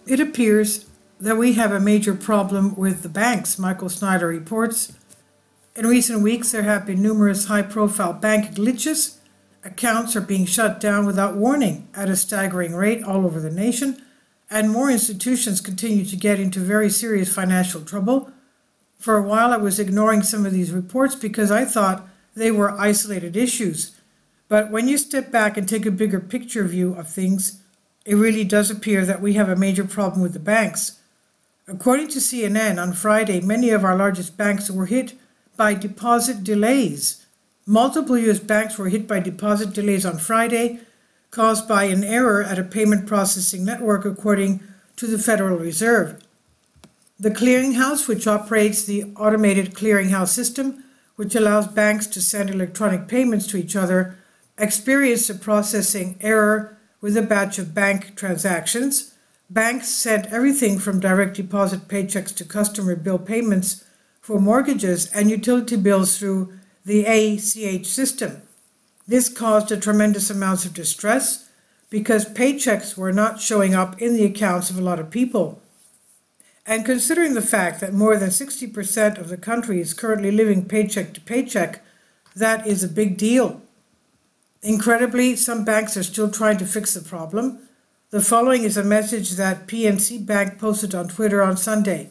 It appears that we have a major problem with the banks, Michael Snyder reports. In recent weeks, there have been numerous high-profile bank glitches. Accounts are being shut down without warning at a staggering rate all over the nation, and more institutions continue to get into very serious financial trouble. For a while, I was ignoring some of these reports because I thought they were isolated issues. But when you step back and take a bigger picture view of things, it really does appear that we have a major problem with the banks. According to CNN, on Friday, many of our largest banks were hit by deposit delays. Multiple U.S. banks were hit by deposit delays on Friday, caused by an error at a payment processing network, according to the Federal Reserve. The clearinghouse, which operates the automated clearinghouse system, which allows banks to send electronic payments to each other, experienced a processing error with a batch of bank transactions. Banks sent everything from direct deposit paychecks to customer bill payments for mortgages and utility bills through the ACH system. This caused a tremendous amounts of distress because paychecks were not showing up in the accounts of a lot of people. And considering the fact that more than 60% of the country is currently living paycheck to paycheck, that is a big deal. Incredibly, some banks are still trying to fix the problem. The following is a message that PNC Bank posted on Twitter on Sunday.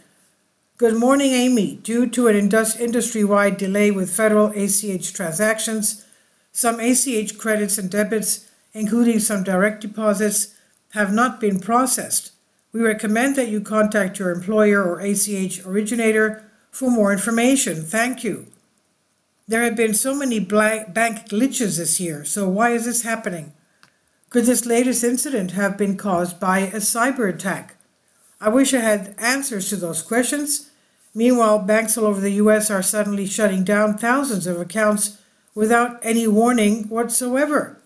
Good morning, Amy. Due to an industry-wide delay with federal ACH transactions, some ACH credits and debits, including some direct deposits, have not been processed. We recommend that you contact your employer or ACH originator for more information. Thank you. There have been so many bank glitches this year, so why is this happening? Could this latest incident have been caused by a cyber attack? I wish I had answers to those questions. Meanwhile, banks all over the U.S. are suddenly shutting down thousands of accounts without any warning whatsoever.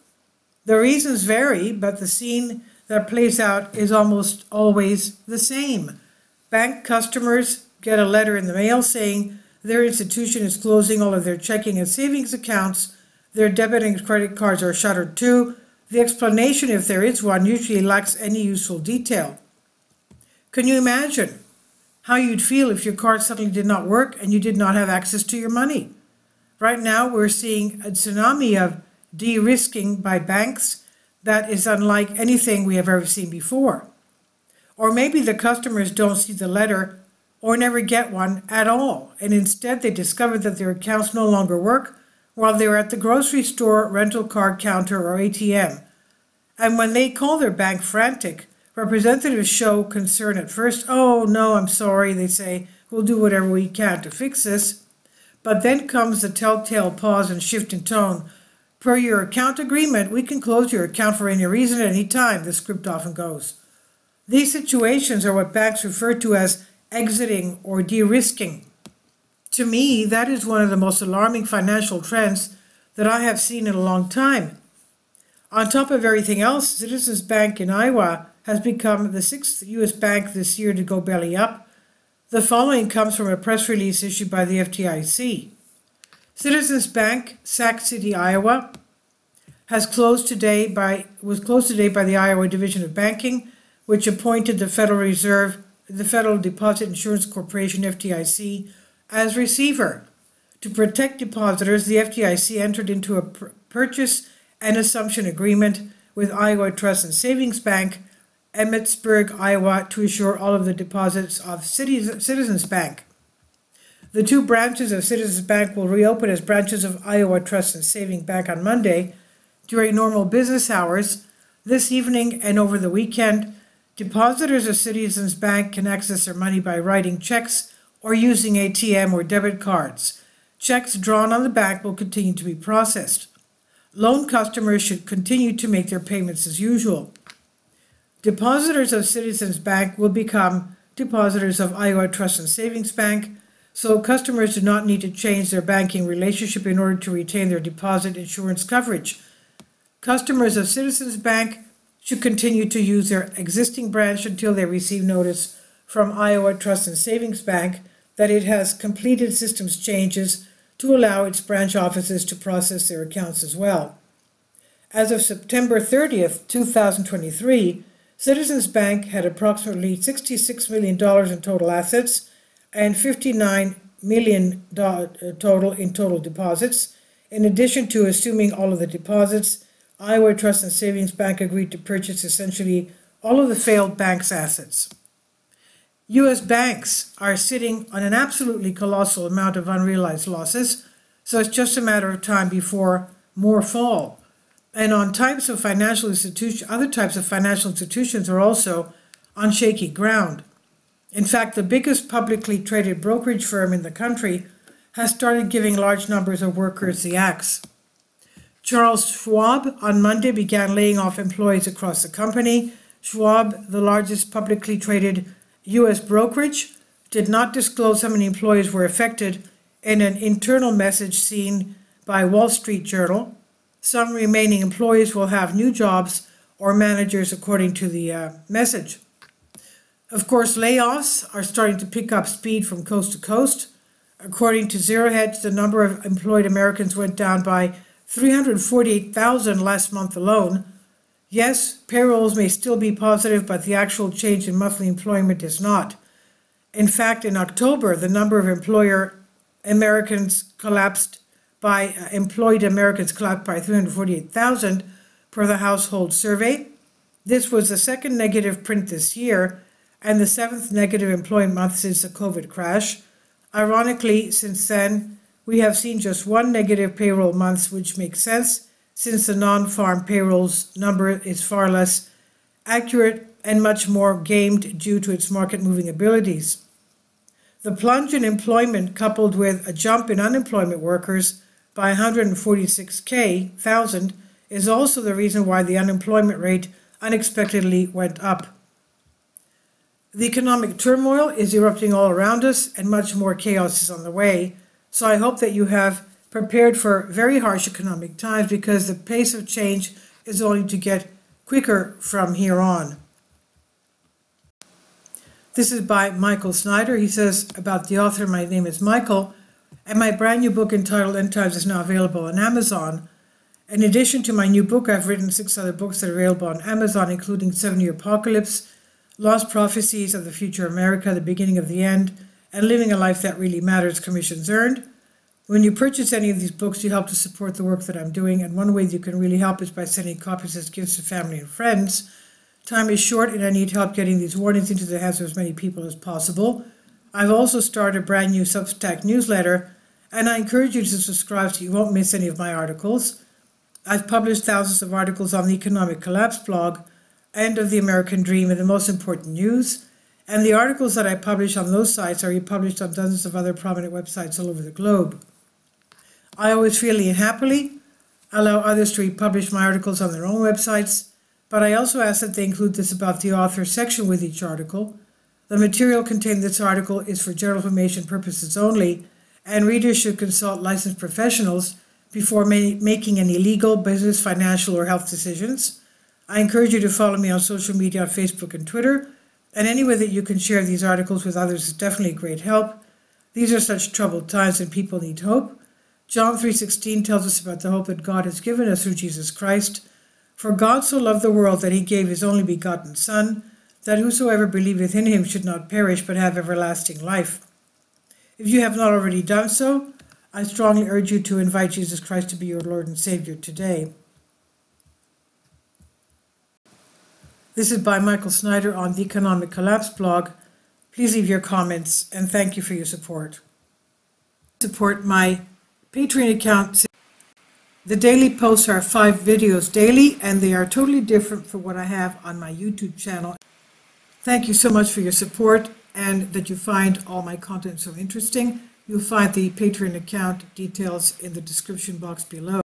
The reasons vary, but the scene that plays out is almost always the same. Bank customers get a letter in the mail saying their institution is closing all of their checking and savings accounts, their debit and credit cards are shuttered too. The explanation, if there is one, usually lacks any useful detail. Can you imagine how you'd feel if your card suddenly did not work and you did not have access to your money? Right now, we're seeing a tsunami of de-risking by banks that is unlike anything we have ever seen before. Or maybe the customers don't see the letter or never get one at all, and instead they discover that their accounts no longer work while they're at the grocery store, rental car counter, or ATM. And when they call their bank frantic, representatives show concern at first. Oh, no, I'm sorry, they say, we'll do whatever we can to fix this. But then comes the telltale pause and shift in tone. Per your account agreement, we can close your account for any reason at any time, the script often goes. These situations are what banks refer to as exiting or de-risking. To me, that is one of the most alarming financial trends that I have seen in a long time. On top of everything else, Citizens Bank in Iowa has become the 6th U.S. bank this year to go belly up. The following comes from a press release issued by the FDIC. Citizens Bank, Sac City, Iowa, was closed today by the Iowa Division of Banking, which appointed the Federal Reserve, the Federal Deposit Insurance Corporation, FDIC, as receiver. To protect depositors, the FDIC entered into a purchase and assumption agreement with Iowa Trust and Savings Bank, Emmetsburg, Iowa, to assure all of the deposits of Citizens Bank. The two branches of Citizens Bank will reopen as branches of Iowa Trust and Savings Bank on Monday during normal business hours. This evening and over the weekend, depositors of Citizens Bank can access their money by writing checks or using ATM or debit cards. Checks drawn on the bank will continue to be processed. Loan customers should continue to make their payments as usual. Depositors of Citizens Bank will become depositors of Iowa Trust and Savings Bank, so customers do not need to change their banking relationship in order to retain their deposit insurance coverage. Customers of Citizens Bank should continue to use their existing branch until they receive notice from Iowa Trust and Savings Bank that it has completed systems changes to allow its branch offices to process their accounts as well. As of September 30th, 2023, Citizens Bank had approximately $66 million in total assets and $59 million total in total deposits. In addition to assuming all of the deposits, Iowa Trust and Savings Bank agreed to purchase essentially all of the failed bank's assets. U.S. banks are sitting on an absolutely colossal amount of unrealized losses, so it's just a matter of time before more fall. And on types of financial institutions, other types of financial institutions are also on shaky ground. In fact, the biggest publicly traded brokerage firm in the country has started giving large numbers of workers the axe. Charles Schwab on Monday began laying off employees across the company. Schwab, the largest publicly traded U.S. brokerage, did not disclose how many employees were affected in an internal message seen by Wall Street Journal. Some remaining employees will have new jobs or managers, according to the message. Of course, layoffs are starting to pick up speed from coast to coast. According to Zero Hedge, the number of employed Americans went down by 348,000 last month alone. Yes, payrolls may still be positive, but the actual change in monthly employment is not. In fact, in October, the number of employed Americans collapsed by 348,000 per the household survey. This was the second negative print this year and the seventh negative employment month since the COVID crash. Ironically, since then, we have seen just one negative payroll month, which makes sense since the non-farm payrolls number is far less accurate and much more gamed due to its market-moving abilities. The plunge in employment, coupled with a jump in unemployment workers by 146,000, is also the reason why the unemployment rate unexpectedly went up. The economic turmoil is erupting all around us, and much more chaos is on the way. So I hope that you have prepared for very harsh economic times, because the pace of change is only to get quicker from here on. This is by Michael Snyder. He says about the author, "My name is Michael, and my brand new book entitled End Times is now available on Amazon. In addition to my new book, I've written 6 other books that are available on Amazon, including 7-Year Apocalypse, Lost Prophecies of the Future America, The Beginning of the End, and Living a Life That Really Matters, commissions earned. When you purchase any of these books, you help to support the work that I'm doing, and one way you can really help is by sending copies as gifts to family and friends. Time is short, and I need help getting these warnings into the hands of as many people as possible. I've also started a brand new Substack newsletter, and I encourage you to subscribe so you won't miss any of my articles. I've published thousands of articles on the Economic Collapse blog, End of the American Dream, and the most important news. And the articles that I publish on those sites are republished on dozens of other prominent websites all over the globe. I always freely and happily allow others to republish my articles on their own websites, but I also ask that they include this about the author section with each article. The material contained in this article is for general information purposes only, and readers should consult licensed professionals before making any legal, business, financial, or health decisions. I encourage you to follow me on social media on Facebook and Twitter, and any way that you can share these articles with others is definitely a great help. These are such troubled times and people need hope. John 3:16 tells us about the hope that God has given us through Jesus Christ. For God so loved the world that he gave his only begotten Son, that whosoever believeth in him should not perish but have everlasting life. If you have not already done so, I strongly urge you to invite Jesus Christ to be your Lord and Savior today. This is by Michael Snyder on the Economic Collapse blog. Please leave your comments, and thank you for your support. Support my Patreon account. The daily posts are 5 videos daily, and they are totally different from what I have on my YouTube channel. Thank you so much for your support, and that you find all my content so interesting. You'll find the Patreon account details in the description box below.